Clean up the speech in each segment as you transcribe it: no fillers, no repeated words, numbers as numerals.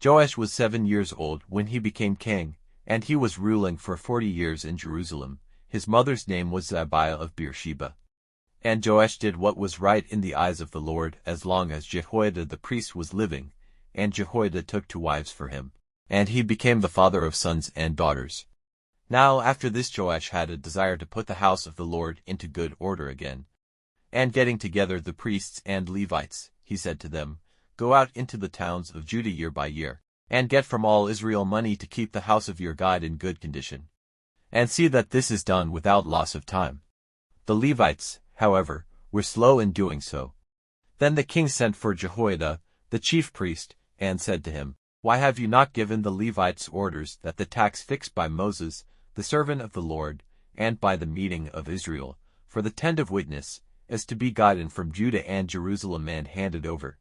Joash was 7 years old when he became king, and he was ruling for 40 years in Jerusalem. His mother's name was Abiah of Beersheba. And Joash did what was right in the eyes of the Lord as long as Jehoiada the priest was living, and Jehoiada took 2 wives for him. And he became the father of sons and daughters. Now after this Joash had a desire to put the house of the Lord into good order again. And getting together the priests and Levites, he said to them, "Go out into the towns of Judah year by year, and get from all Israel money to keep the house of your God in good condition. And see that this is done without loss of time." The Levites, however, were slow in doing so. Then the king sent for Jehoiada, the chief priest, and said to him, "Why have you not given the Levites orders that the tax fixed by Moses, the servant of the Lord, and by the meeting of Israel, for the tent of witness, is to be gotten from Judah and Jerusalem and handed over?"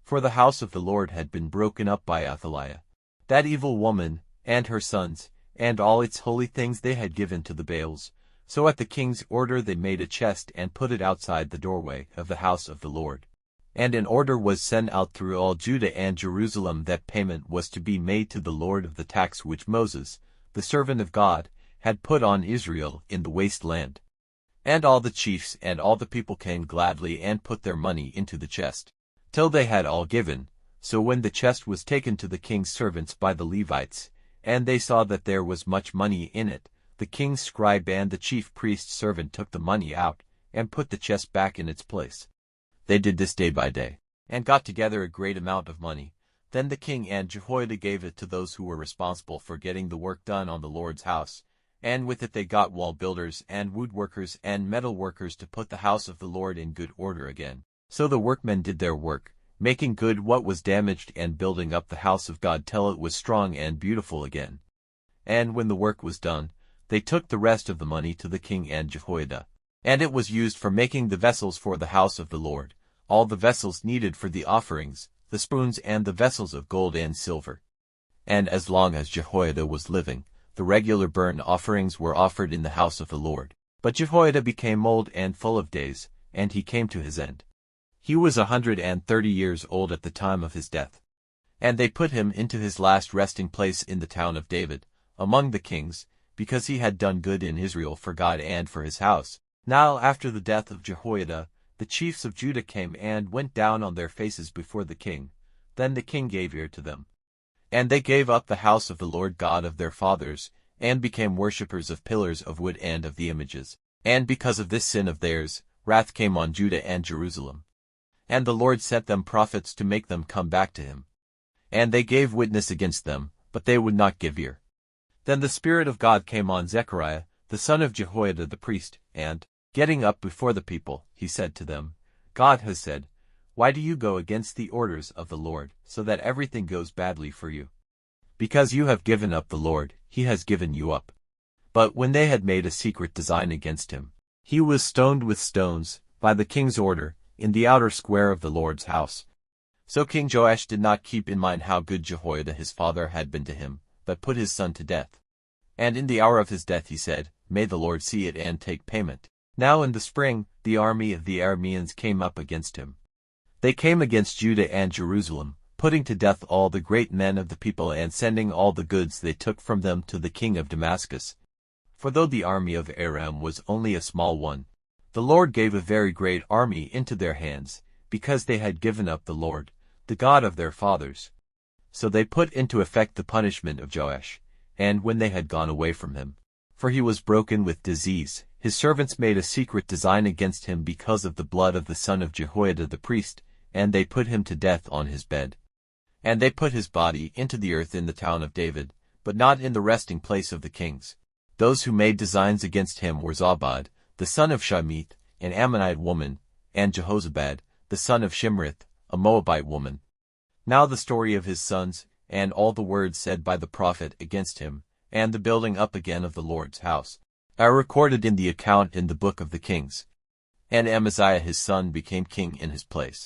For the house of the Lord had been broken up by Athaliah, that evil woman, and her sons, and all its holy things they had given to the Baals. So at the king's order they made a chest and put it outside the doorway of the house of the Lord. And an order was sent out through all Judah and Jerusalem that payment was to be made to the Lord of the tax which Moses, the servant of God, had put on Israel in the waste land. And all the chiefs and all the people came gladly and put their money into the chest, till they had all given. So when the chest was taken to the king's servants by the Levites, and they saw that there was much money in it, the king's scribe and the chief priest's servant took the money out, and put the chest back in its place. They did this day by day, and got together a great amount of money. Then the king and Jehoiada gave it to those who were responsible for getting the work done on the Lord's house, and with it they got wall builders and woodworkers and metal workers to put the house of the Lord in good order again. So the workmen did their work, making good what was damaged and building up the house of God till it was strong and beautiful again. And when the work was done, they took the rest of the money to the king and Jehoiada, and it was used for making the vessels for the house of the Lord, all the vessels needed for the offerings, the spoons and the vessels of gold and silver. And as long as Jehoiada was living, the regular burnt offerings were offered in the house of the Lord. But Jehoiada became old and full of days, and he came to his end. He was 130 years old at the time of his death. And they put him into his last resting place in the town of David, among the kings, because he had done good in Israel for God and for his house. Now after the death of Jehoiada, the chiefs of Judah came and went down on their faces before the king. Then the king gave ear to them. And they gave up the house of the Lord God of their fathers, and became worshippers of pillars of wood and of the images. And because of this sin of theirs, wrath came on Judah and Jerusalem. And the Lord sent them prophets to make them come back to him. And they gave witness against them, but they would not give ear. Then the Spirit of God came on Zechariah, the son of Jehoiada the priest, and, getting up before the people, he said to them, "God has said, why do you go against the orders of the Lord, so that everything goes badly for you? Because you have given up the Lord, he has given you up." But when they had made a secret design against him, he was stoned with stones, by the king's order, in the outer square of the Lord's house. So King Joash did not keep in mind how good Jehoiada his father had been to him, but put his son to death. And in the hour of his death he said, "May the Lord see it and take payment." Now in the spring, the army of the Arameans came up against him. They came against Judah and Jerusalem, putting to death all the great men of the people and sending all the goods they took from them to the king of Damascus. For though the army of Aram was only a small one, the Lord gave a very great army into their hands, because they had given up the Lord, the God of their fathers. So they put into effect the punishment of Joash, and when they had gone away from him, for he was broken with disease, his servants made a secret design against him because of the blood of the son of Jehoiada the priest, and they put him to death on his bed. And they put his body into the earth in the town of David, but not in the resting place of the kings. Those who made designs against him were Zabad, the son of Shimith, an Ammonite woman, and Jehozabad, the son of Shimrith, a Moabite woman. Now the story of his sons, and all the words said by the prophet against him, and the building up again of the Lord's house, are recorded in the account in the book of the Kings. And Amaziah his son became king in his place.